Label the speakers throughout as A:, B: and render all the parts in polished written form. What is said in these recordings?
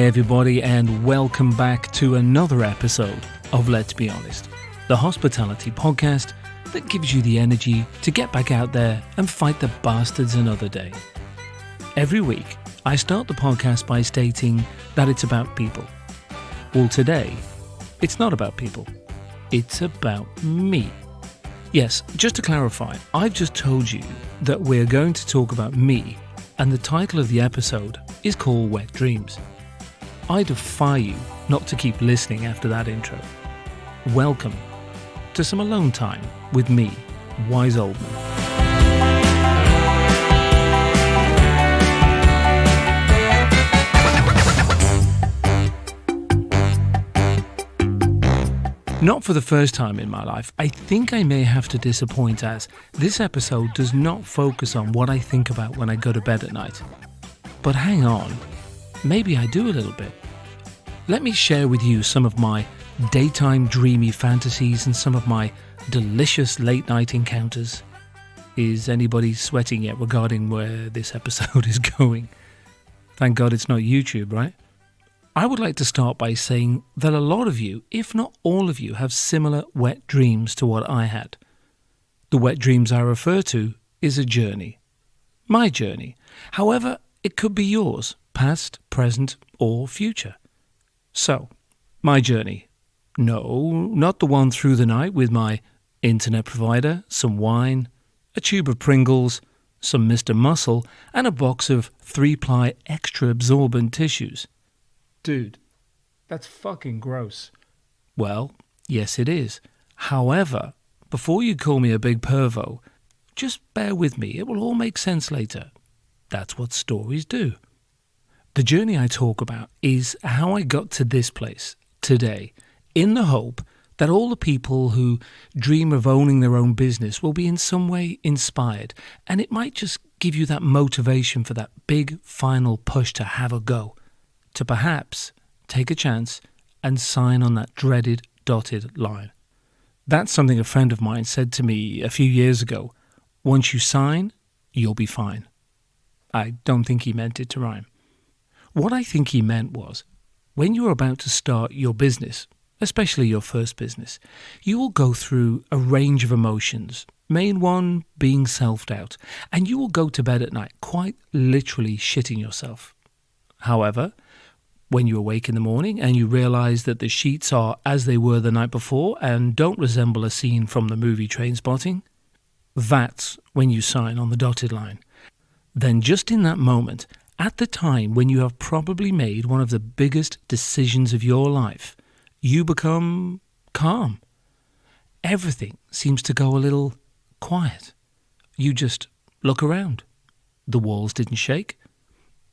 A: everybody, and welcome back to another episode of Let's Be Honest, the hospitality podcast that gives you the energy to get back out there and fight the bastards another day. Every week, I start the podcast by stating that it's about people. Well, today, it's not about people. It's about me. Yes, just to clarify, I've just told you that we're going to talk about me, and the title of the episode is called Wet Dreams. I defy you not to keep listening after that intro. Welcome to some alone time with me, Wise Old Man. Not for the first time in my life, I think I may have to disappoint, as this episode does not focus on what I think about when I go to bed at night. But hang on, maybe I do a little bit. Let me share with you some of my daytime dreamy fantasies and some of my delicious late night encounters. Is anybody sweating yet regarding where this episode is going? Thank God it's not YouTube, right? I would like to start by saying that a lot of you, if not all of you, have similar wet dreams to what I had. The wet dreams I refer to is a journey. My journey. However, it could be yours, past, present, or future. So, my journey. No, not the one through the night with my internet provider, some wine, a tube of Pringles, some Mr. Muscle, and a box of 3-ply extra absorbent tissues. Dude, that's fucking gross. Well, yes it is. However, before you call me a big pervo, just bear with me, it will all make sense later. That's what stories do. The journey I talk about is how I got to this place, today, in the hope that all the people who dream of owning their own business will be in some way inspired, and it might just give you that motivation for that big final push to have a go, to perhaps take a chance and sign on that dreaded dotted line. That's something a friend of mine said to me a few years ago. Once you sign, you'll be fine. I don't think he meant it to rhyme. What I think he meant was, when you're about to start your business, especially your first business, you will go through a range of emotions, main one being self-doubt, and you will go to bed at night quite literally shitting yourself. However, when you awake in the morning and you realise that the sheets are as they were the night before and don't resemble a scene from the movie Trainspotting, that's when you sign on the dotted line. Then just in that moment, at the time when you have probably made one of the biggest decisions of your life, you become calm. Everything seems to go a little quiet. You just look around. The walls didn't shake.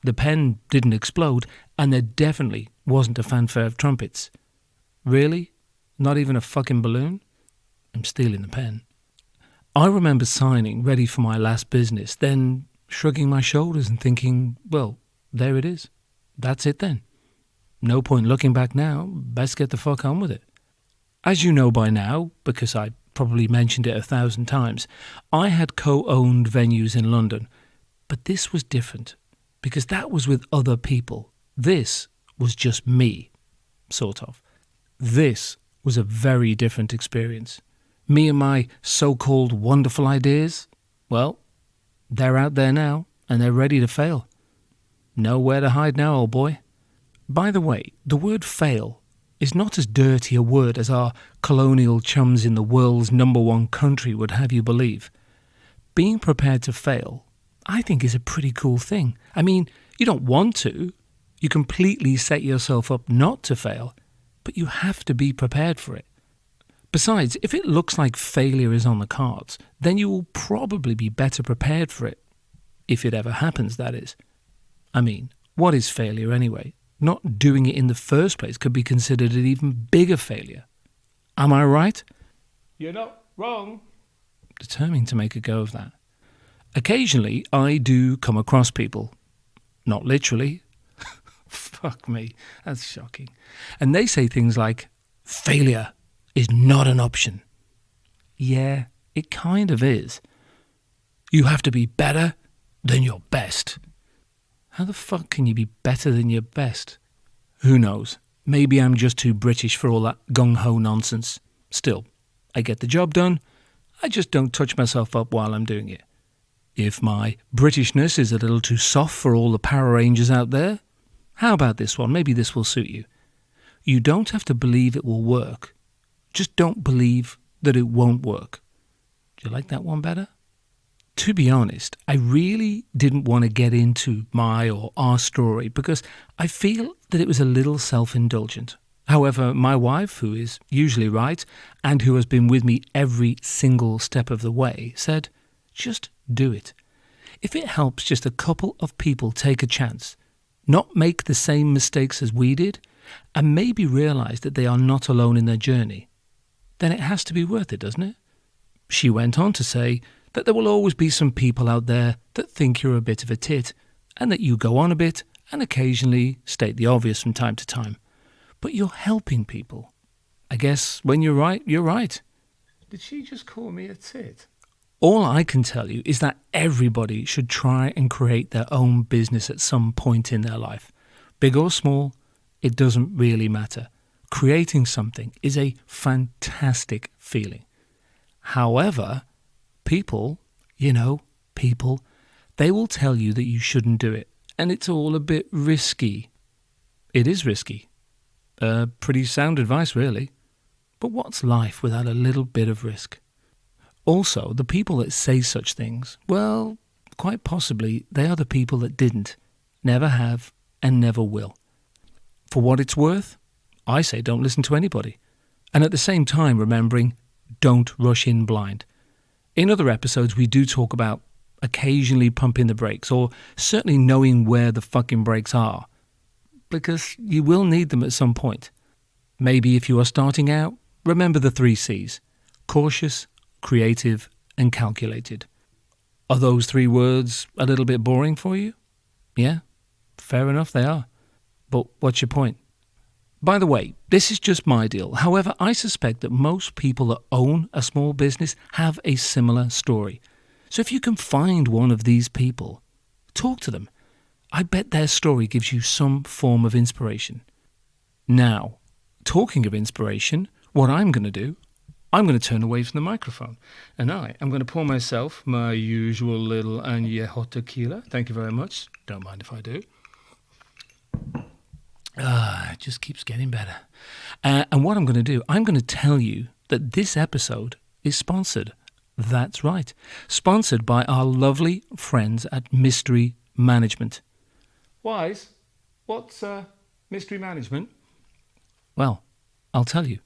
A: The pen didn't explode, and there definitely wasn't a fanfare of trumpets. Really? Not even a fucking balloon? I'm stealing the pen. I remember signing, ready for my last business, then shrugging my shoulders and thinking, well, there it is. That's it then. No point looking back now, best get the fuck on with it. As you know by now, because I probably mentioned it 1,000 times, I had co-owned venues in London, but this was different. Because that was with other people. This was just me, sort of. This was a very different experience. Me and my so-called wonderful ideas, well, they're out there now, and they're ready to fail. Nowhere to hide now, old boy. By the way, the word fail is not as dirty a word as our colonial chums in the world's #1 country would have you believe. Being prepared to fail, I think, is a pretty cool thing. I mean, you don't want to. You completely set yourself up not to fail, but you have to be prepared for it. Besides, if it looks like failure is on the cards, then you will probably be better prepared for it. If it ever happens, that is. I mean, what is failure anyway? Not doing it in the first place could be considered an even bigger failure. Am I right? You're not wrong. Determined to make a go of that. Occasionally, I do come across people. Not literally. Fuck me, that's shocking. And they say things like, failure is not an option. Yeah, it kind of is. You have to be better than your best. How the fuck can you be better than your best? Who knows? Maybe I'm just too British for all that gung-ho nonsense. Still, I get the job done. I just don't touch myself up while I'm doing it. If my Britishness is a little too soft for all the Power Rangers out there, how about this one? Maybe this will suit you. You don't have to believe it will work. Just don't believe that it won't work. Do you like that one better? To be honest, I really didn't want to get into my or our story because I feel that it was a little self-indulgent. However, my wife, who is usually right and who has been with me every single step of the way, said, just do it. If it helps just a couple of people take a chance, not make the same mistakes as we did, and maybe realise that they are not alone in their journey, then it has to be worth it, doesn't it? She went on to say that there will always be some people out there that think you're a bit of a tit and that you go on a bit and occasionally state the obvious from time to time. But you're helping people. I guess when you're right, you're right. Did she just call me a tit? All I can tell you is that everybody should try and create their own business at some point in their life. Big or small, it doesn't really matter. Creating something is a fantastic feeling. However, people, they will tell you that you shouldn't do it. And it's all a bit risky. It is risky. Pretty sound advice, really. But what's life without a little bit of risk? Also, the people that say such things, well, quite possibly they are the people that didn't, never have, and never will. For what it's worth, I say don't listen to anybody. And at the same time, remembering, don't rush in blind. In other episodes, we do talk about occasionally pumping the brakes, or certainly knowing where the fucking brakes are, because you will need them at some point. Maybe if you are starting out, remember the 3 C's: cautious, creative, and calculated. Are those 3 words a little bit boring for you? Yeah, fair enough, they are. But what's your point? By the way, this is just my deal. However, I suspect that most people that own a small business have a similar story. So if you can find one of these people, talk to them. I bet their story gives you some form of inspiration. Now, talking of inspiration, what I'm going to do, I'm going to turn away from the microphone. And I am going to pour myself my usual little añejo tequila. Thank you very much. Don't mind if I do. It just keeps getting better. And what I'm going to do, I'm going to tell you that this episode is sponsored. That's right. Sponsored by our lovely friends at Mystery Management. Wise, what's Mystery Management? Well, I'll tell you.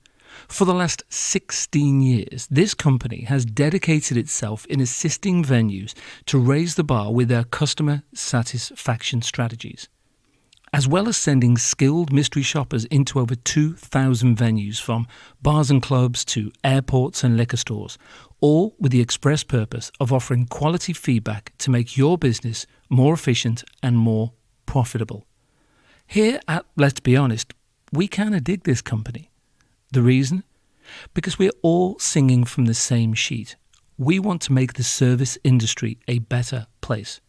A: For the last 16 years, this company has dedicated itself in assisting venues to raise the bar with their customer satisfaction strategies, as well as sending skilled mystery shoppers into over 2,000 venues, from bars and clubs to airports and liquor stores, all with the express purpose of offering quality feedback to make your business more efficient and more profitable. Here at Let's Be Honest, we kind of dig this company. The reason? Because we're all singing from the same sheet. We want to make the service industry a better place.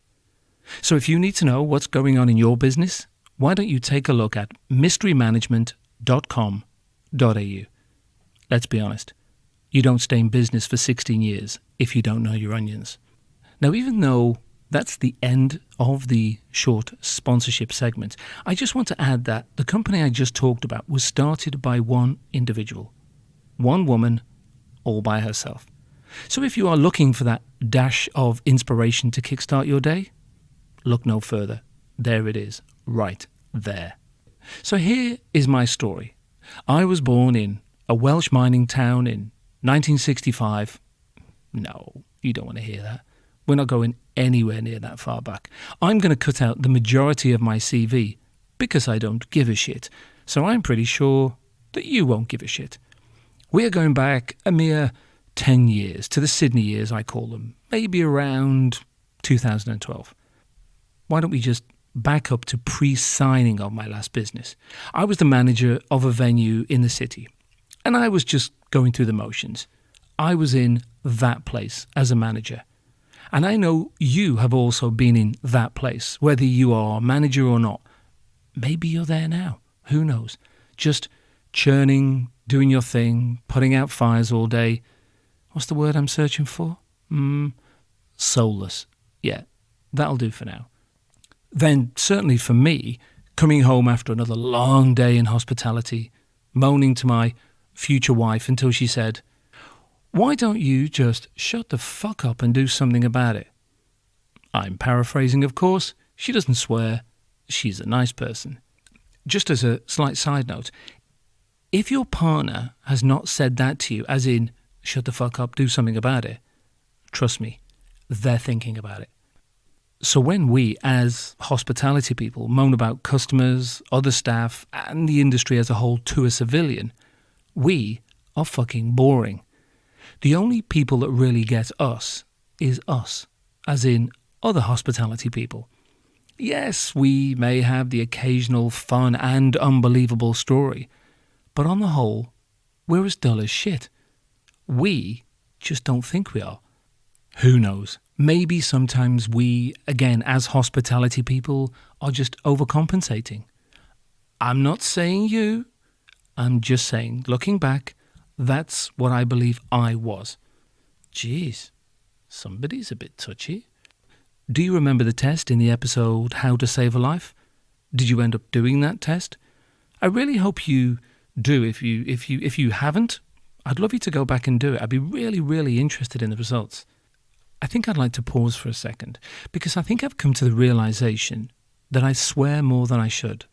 A: So if you need to know what's going on in your business, why don't you take a look at mysterymanagement.com.au. Let's be honest, you don't stay in business for 16 years if you don't know your onions. Now, even though that's the end of the short sponsorship segment, I just want to add that the company I just talked about was started by one individual, one woman, all by herself. So if you are looking for that dash of inspiration to kickstart your day, look no further. There it is, right there. So here is my story. I was born in a Welsh mining town in 1965. No, you don't want to hear that. We're not going anywhere near that far back. I'm going to cut out the majority of my CV because I don't give a shit. So I'm pretty sure that you won't give a shit. We're going back a mere 10 years, to the Sydney years, I call them, maybe around 2012. Why don't we just back up to pre-signing of my last business? I was the manager of a venue in the city, and I was just going through the motions. I was in that place as a manager. And I know you have also been in that place, whether you are a manager or not. Maybe you're there now. Who knows? Just churning, doing your thing, putting out fires all day. What's the word I'm searching for? Soulless. Yeah, that'll do for now. Then, certainly for me, coming home after another long day in hospitality, moaning to my future wife until she said, "Why don't you just shut the fuck up and do something about it?" I'm paraphrasing, of course. She doesn't swear. She's a nice person. Just as a slight side note, if your partner has not said that to you, as in, shut the fuck up, do something about it, trust me, they're thinking about it. So when we, as hospitality people, moan about customers, other staff, and the industry as a whole to a civilian, we are fucking boring. The only people that really get us is us, as in other hospitality people. Yes, we may have the occasional fun and unbelievable story, but on the whole, we're as dull as shit. We just don't think we are. Who knows? Maybe sometimes we, again, as hospitality people, are just overcompensating. I'm not saying you. I'm just saying, looking back, that's what I believe I was. Jeez, somebody's a bit touchy. Do you remember the test in the episode How to Save a Life? Did you end up doing that test? I really hope you do. If you haven't, I'd love you to go back and do it. I'd be really, really interested in the results. I think I'd like to pause for a second, because I think I've come to the realization that I swear more than I should.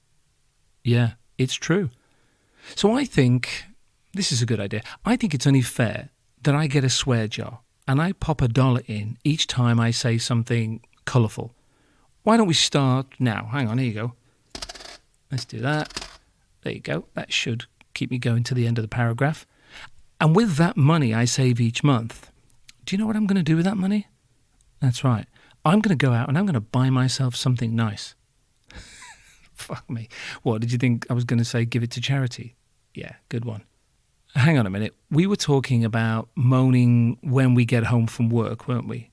A: Yeah, it's true. So I think, this is a good idea, I think it's only fair that I get a swear jar and I pop $1 in each time I say something colourful. Why don't we start now? Hang on, here you go. Let's do that. There you go. That should keep me going to the end of the paragraph. And with that money I save each month, do you know what I'm going to do with that money? That's right. I'm going to go out and I'm going to buy myself something nice. Fuck me. What, did you think I was going to say give it to charity? Yeah, good one. Hang on a minute. We were talking about moaning when we get home from work, weren't we?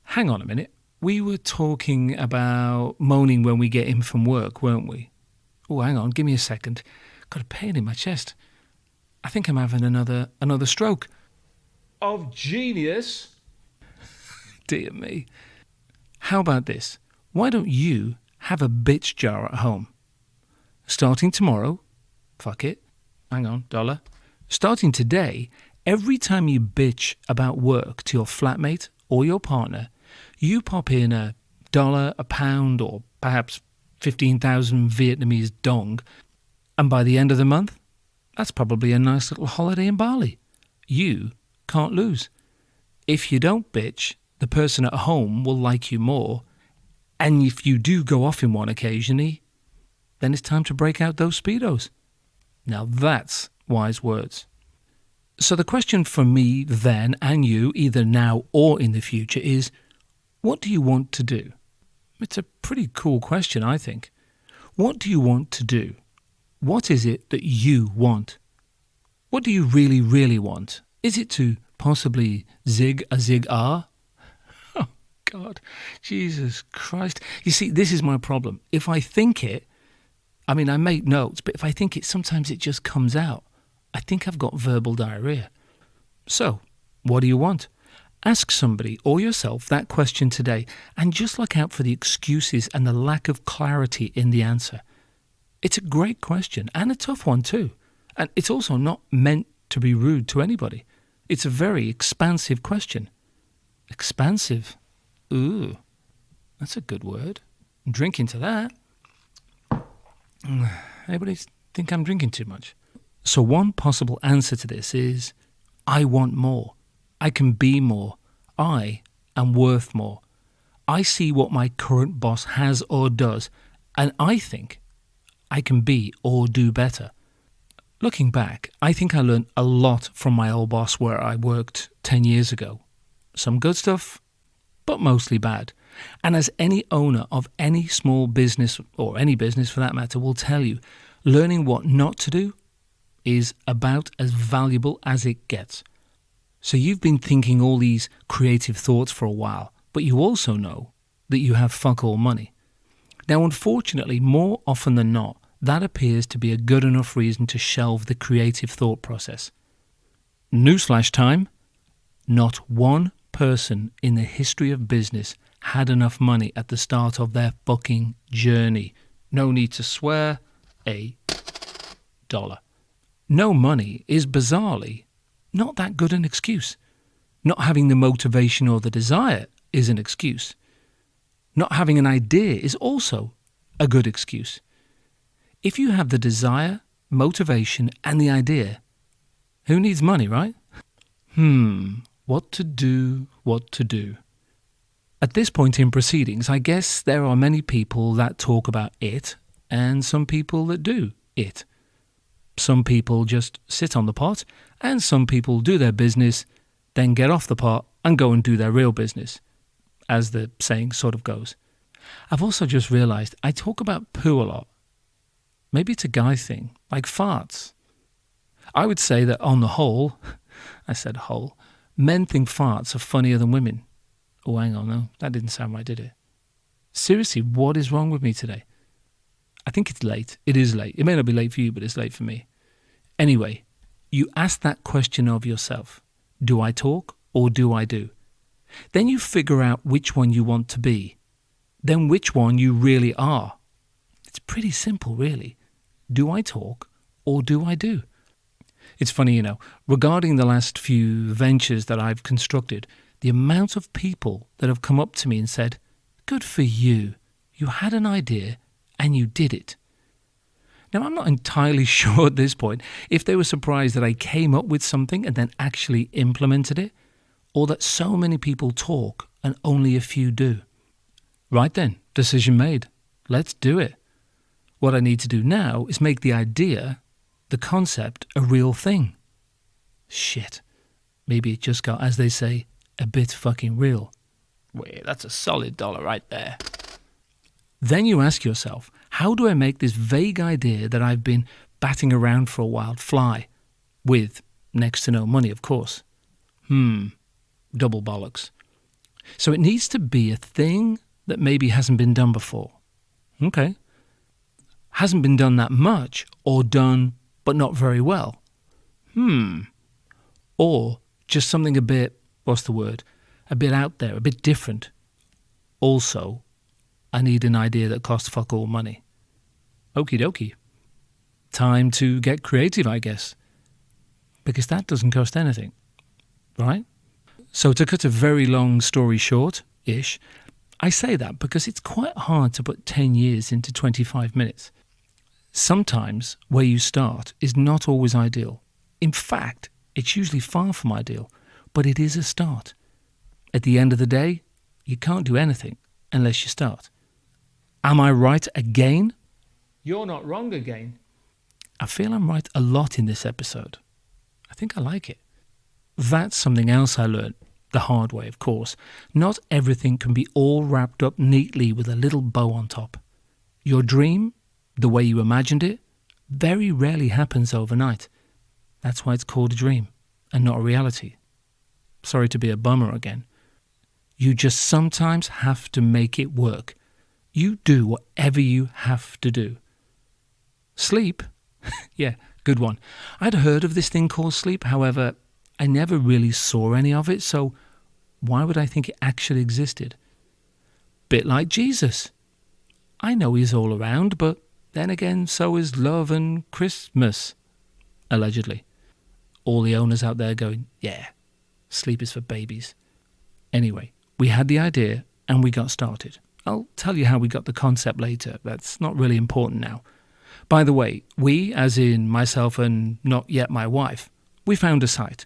A: Hang on a minute. We were talking about moaning when we get in from work, weren't we? Oh, hang on. Give me a second. Got a pain in my chest. I think I'm having another stroke. Of genius. Dear me. How about this? Why don't you have a bitch jar at home? Starting tomorrow, fuck it, hang on, $1. Starting today, every time you bitch about work to your flatmate or your partner, you pop in $1, £1, or perhaps 15,000 Vietnamese dong, and by the end of the month, that's probably a nice little holiday in Bali. You can't lose. If you don't bitch, the person at home will like you more, and if you do go off in one occasionally, then it's time to break out those Speedos. Now that's wise words. So the question for me then, and you, either now or in the future, is what do you want to do? It's a pretty cool question, I think. What do you want to do? What is it that you want? What do you really, really want? Is it to possibly zig a zig-ah? Oh, God. Jesus Christ. You see, this is my problem. If I think it, I mean, I make notes, but if I think it, sometimes it just comes out. I think I've got verbal diarrhea. So, what do you want? Ask somebody or yourself that question today, and just look out for the excuses and the lack of clarity in the answer. It's a great question, and a tough one too. And it's also not meant to be rude to anybody. It's a very expansive question. Expansive. Ooh, that's a good word. I'm drinking to that. Anybody think I'm drinking too much? So one possible answer to this is, I want more. I can be more. I am worth more. I see what my current boss has or does, and I think I can be or do better. Looking back, I think I learned a lot from my old boss where I worked 10 years ago. Some good stuff, but mostly bad. And as any owner of any small business, or any business for that matter, will tell you, learning what not to do is about as valuable as it gets. So you've been thinking all these creative thoughts for a while, but you also know that you have fuck all money. Now, unfortunately, more often than not, that appears to be a good enough reason to shelve the creative thought process. Newsflash time. Not one person in the history of business had enough money at the start of their fucking journey. No need to swear. $1. No money is bizarrely not that good an excuse. Not having the motivation or the desire is an excuse. Not having an idea is also a good excuse. If you have the desire, motivation, and the idea, who needs money, right? What to do. At this point in proceedings, I guess there are many people that talk about it and some people that do it. Some people just sit on the pot and some people do their business, then get off the pot and go and do their real business, as the saying sort of goes. I've also just realised I talk about poo a lot. Maybe it's a guy thing, like farts. I would say that on the whole, I said whole, men think farts are funnier than women. Oh, hang on, no, that didn't sound right, did it? Seriously, what is wrong with me today? I think it's late. It is late. It may not be late for you, but it's late for me. Anyway, you ask that question of yourself. Do I talk or do I do? Then you figure out which one you want to be. Then which one you really are. It's pretty simple, really. Do I talk or do I do? It's funny, regarding the last few ventures that I've constructed, the amount of people that have come up to me and said, good for you. You had an idea and you did it. Now, I'm not entirely sure at this point if they were surprised that I came up with something and then actually implemented it, or that so many people talk and only a few do. Right then, decision made. Let's do it. What I need to do now is make the idea, the concept, a real thing. Shit. Maybe it just got, as they say, a bit fucking real. Wait, that's a solid $1 right there. Then you ask yourself, how do I make this vague idea that I've been batting around for a while fly? With next to no money, of course. Double bollocks. So it needs to be a thing that maybe hasn't been done before. Okay. Hasn't been done that much, or done but not very well. Or just something a bit, a bit out there, a bit different. Also, I need an idea that costs fuck all money. Okie dokie. Time to get creative, I guess. Because that doesn't cost anything, right? So to cut a very long story short-ish, I say that because it's quite hard to put 10 years into 25 minutes. Sometimes where you start is not always ideal. In fact, it's usually far from ideal, but it is a start. At the end of the day, you can't do anything unless you start. Am I right again? You're not wrong again. I feel I'm right a lot in this episode. I think I like it. That's something else I learned, the hard way, of course. Not everything can be all wrapped up neatly with a little bow on top. Your dream, the way you imagined it, very rarely happens overnight. That's why it's called a dream and not a reality. Sorry to be a bummer again. You just sometimes have to make it work. You do whatever you have to do. Sleep? Yeah, good one. I'd heard of this thing called sleep, however, I never really saw any of it, so why would I think it actually existed? Bit like Jesus. I know he's all around, but then again, so is love and Christmas. Allegedly. All the owners out there going, yeah, sleep is for babies. Anyway, we had the idea and we got started. I'll tell you how we got the concept later. That's not really important now. By the way, we, as in myself and not yet my wife, we found a site.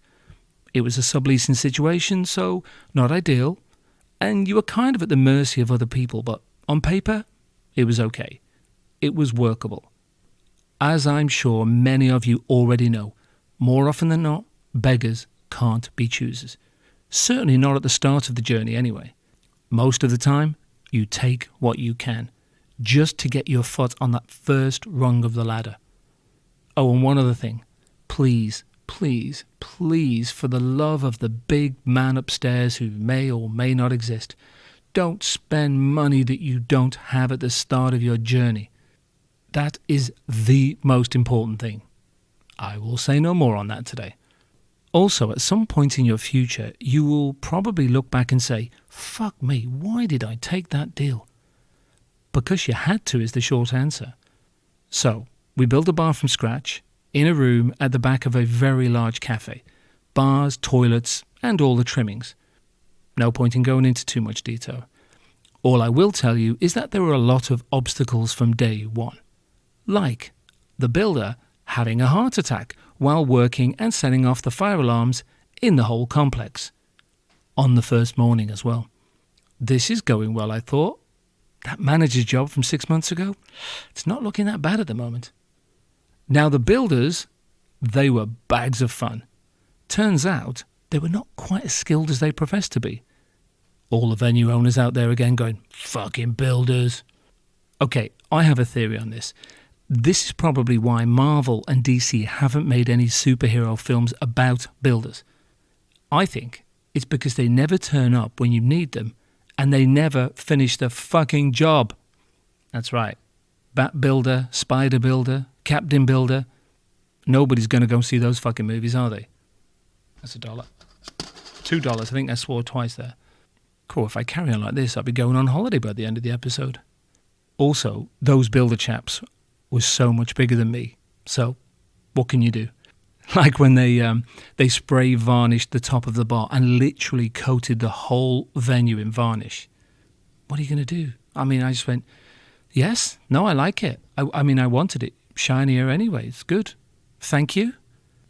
A: It was a subleasing situation, so not ideal. And you were kind of at the mercy of other people, but on paper, it was okay. It was workable. As I'm sure many of you already know, more often than not, beggars can't be choosers. Certainly not at the start of the journey anyway. Most of the time, you take what you can, just to get your foot on that first rung of the ladder. Oh, and one other thing. Please, please, please, for the love of the big man upstairs who may or may not exist, don't spend money that you don't have at the start of your journey. That is the most important thing. I will say no more on that today. Also, at some point in your future, you will probably look back and say, fuck me, why did I take that deal? Because you had to is the short answer. So, we built a bar from scratch, in a room at the back of a very large cafe. Bars, toilets, and all the trimmings. No point in going into too much detail. All I will tell you is that there were a lot of obstacles from day one. Like the builder having a heart attack while working and setting off the fire alarms in the whole complex. On the first morning as well. This is going well, I thought. That manager's job from 6 months ago, it's not looking that bad at the moment. Now the builders, they were bags of fun. Turns out they were not quite as skilled as they professed to be. All the venue owners out there again going, fucking builders. Okay, I have a theory on this. This is probably why Marvel and DC haven't made any superhero films about builders. I think it's because they never turn up when you need them and they never finish the fucking job. That's right. Bat Builder, Spider Builder, Captain Builder. Nobody's going to go see those fucking movies, are they? That's $1. $2. I think I swore twice there. Cool, if I carry on like this, I'll be going on holiday by the end of the episode. Also, those builder chaps were so much bigger than me. So, what can you do? Like when they spray varnished the top of the bar and literally coated the whole venue in varnish. What are you going to do? I mean, I just went, yes, no, I like it. I mean, I wanted it shinier anyway. It's good. Thank you.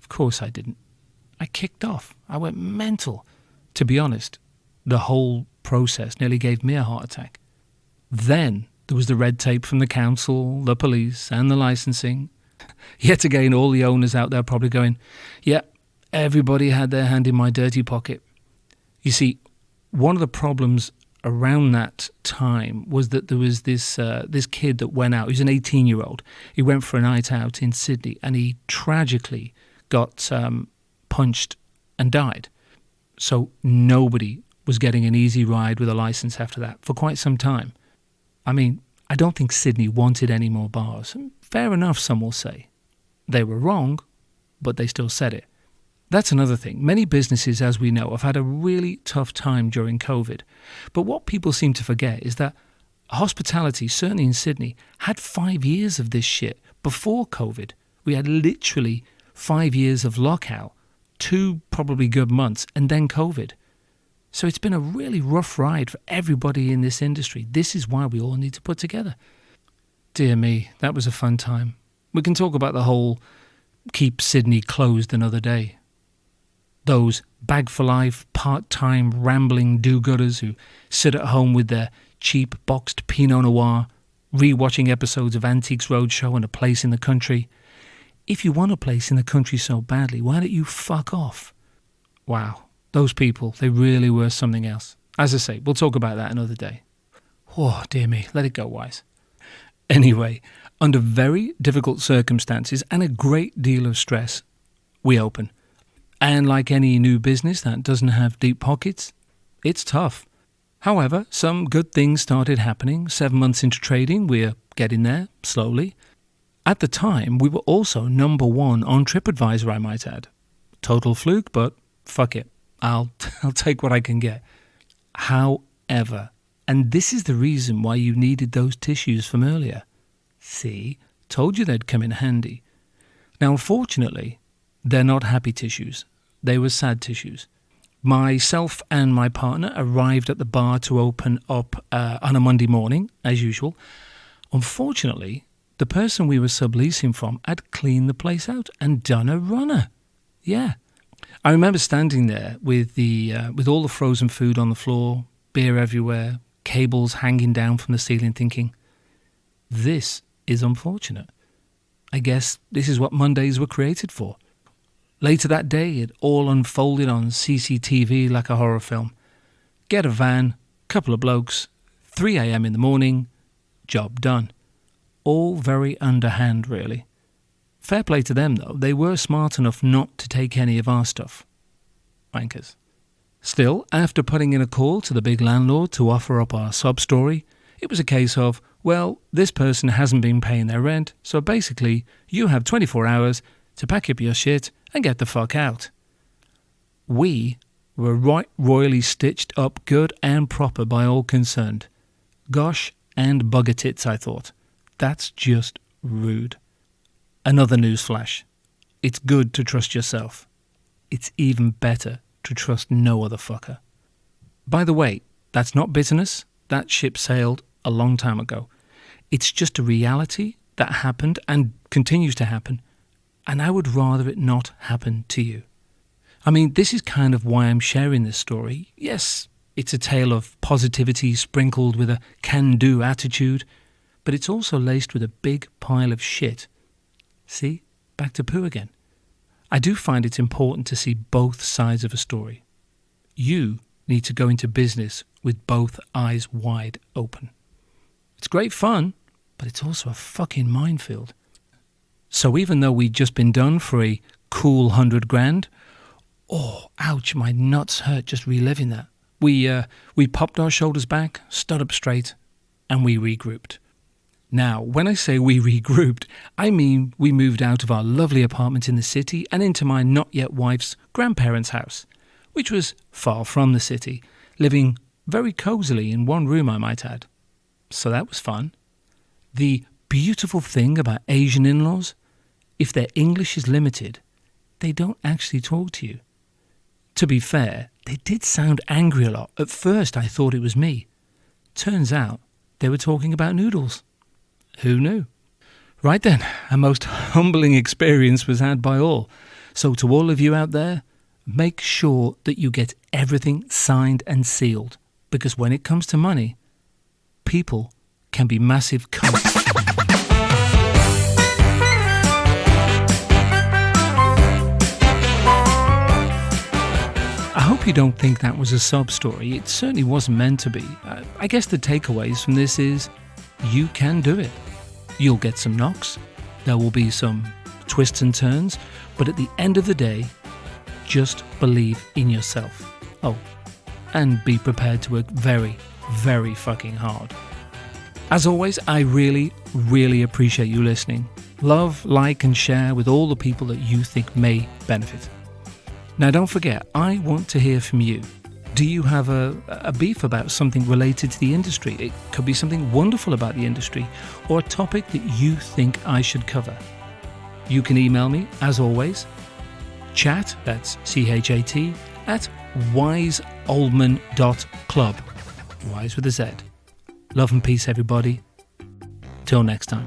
A: Of course I didn't. I kicked off. I went mental. To be honest, the whole process nearly gave me a heart attack. Then there was the red tape from the council, the police, and the licensing. Yet again, all the owners out there probably going, yeah, everybody had their hand in my dirty pocket. You see, one of the problems around that time was that there was this kid that went out. He was an 18-year-old. He went for a night out in Sydney, and he tragically got punched and died. So nobody was getting an easy ride with a license after that for quite some time. I mean, I don't think Sydney wanted any more bars. Fair enough, some will say. They were wrong, but they still said it. That's another thing. Many businesses, as we know, have had a really tough time during COVID. But what people seem to forget is that hospitality, certainly in Sydney, had 5 years of this shit before COVID. We had literally 5 years of lockout, 2 probably good months, and then COVID. So it's been a really rough ride for everybody in this industry. This is why we all need to put together. Dear me, that was a fun time. We can talk about the whole keep Sydney closed another day. Those bag-for-life, part-time, rambling do-gooders who sit at home with their cheap boxed Pinot Noir, re-watching episodes of Antiques Roadshow and A Place in the Country. If you want a place in the country so badly, why don't you fuck off? Wow, those people, they really were something else. As I say, we'll talk about that another day. Oh, dear me, let it go, Wise. Anyway, under very difficult circumstances and a great deal of stress, we open. And like any new business that doesn't have deep pockets, it's tough. However, some good things started happening. 7 months into trading, we're getting there, slowly. At the time, we were also number 1 on TripAdvisor, I might add. Total fluke, but fuck it. I'll take what I can get. However, and this is the reason why you needed those tissues from earlier. See, told you they'd come in handy. Now, unfortunately, they're not happy tissues. They were sad tissues. Myself and my partner arrived at the bar to open up on a Monday morning, as usual. Unfortunately, the person we were subleasing from had cleaned the place out and done a runner. Yeah. I remember standing there with all the frozen food on the floor, beer everywhere, cables hanging down from the ceiling, thinking, this is unfortunate. I guess this is what Mondays were created for. Later that day, it all unfolded on CCTV like a horror film. Get a van, couple of blokes, 3 a.m. in the morning, job done. All very underhand, really. Fair play to them, though. They were smart enough not to take any of our stuff. Wankers. Still, after putting in a call to the big landlord to offer up our sub-story, It was a case of, well, this person hasn't been paying their rent, so basically you have 24 hours to pack up your shit and get the fuck out. We were right royally stitched up good and proper by all concerned. Gosh and bugger tits, I thought. That's just rude. Another newsflash. It's good to trust yourself. It's even better to trust no other fucker. By the way, that's not bitterness. That ship sailed a long time ago. It's just a reality that happened and continues to happen, and I would rather it not happen to you. I mean, this is kind of why I'm sharing this story. Yes, it's a tale of positivity sprinkled with a can-do attitude, but it's also laced with a big pile of shit. See? Back to poo again. I do find it important to see both sides of a story. You need to go into business with both eyes wide open. It's great fun, but it's also a fucking minefield. So even though we'd just been done for a cool 100 grand, oh, ouch, my nuts hurt just reliving that. We popped our shoulders back, stood up straight, and we regrouped. Now, when I say we regrouped, I mean we moved out of our lovely apartment in the city and into my not-yet-wife's grandparents' house, which was far from the city, living very cosily in one room, I might add. So that was fun. The beautiful thing about Asian in-laws, if their English is limited, they don't actually talk to you. To be fair, they did sound angry a lot. At first I thought it was me. Turns out they were talking about noodles. Who knew? Right then, a most humbling experience was had by all. So to all of you out there, make sure that you get everything signed and sealed, because when it comes to money, people can be massive cunts. I hope you don't think that was a sob story. It certainly wasn't meant to be. I guess the takeaways from this is you can do it. You'll get some knocks, there will be some twists and turns, but at the end of the day, just believe in yourself. Oh, and be prepared to work very, very fucking hard. As always, I really, really appreciate you listening. Love, like, and share with all the people that you think may benefit. Now, don't forget, I want to hear from you. Do you have a beef about something related to the industry? It could be something wonderful about the industry, or a topic that you think I should cover. You can email me, as always, chat, that's CHAT, at wiseoldman.club. Wise with a Z. Love and peace, everybody. Till next time.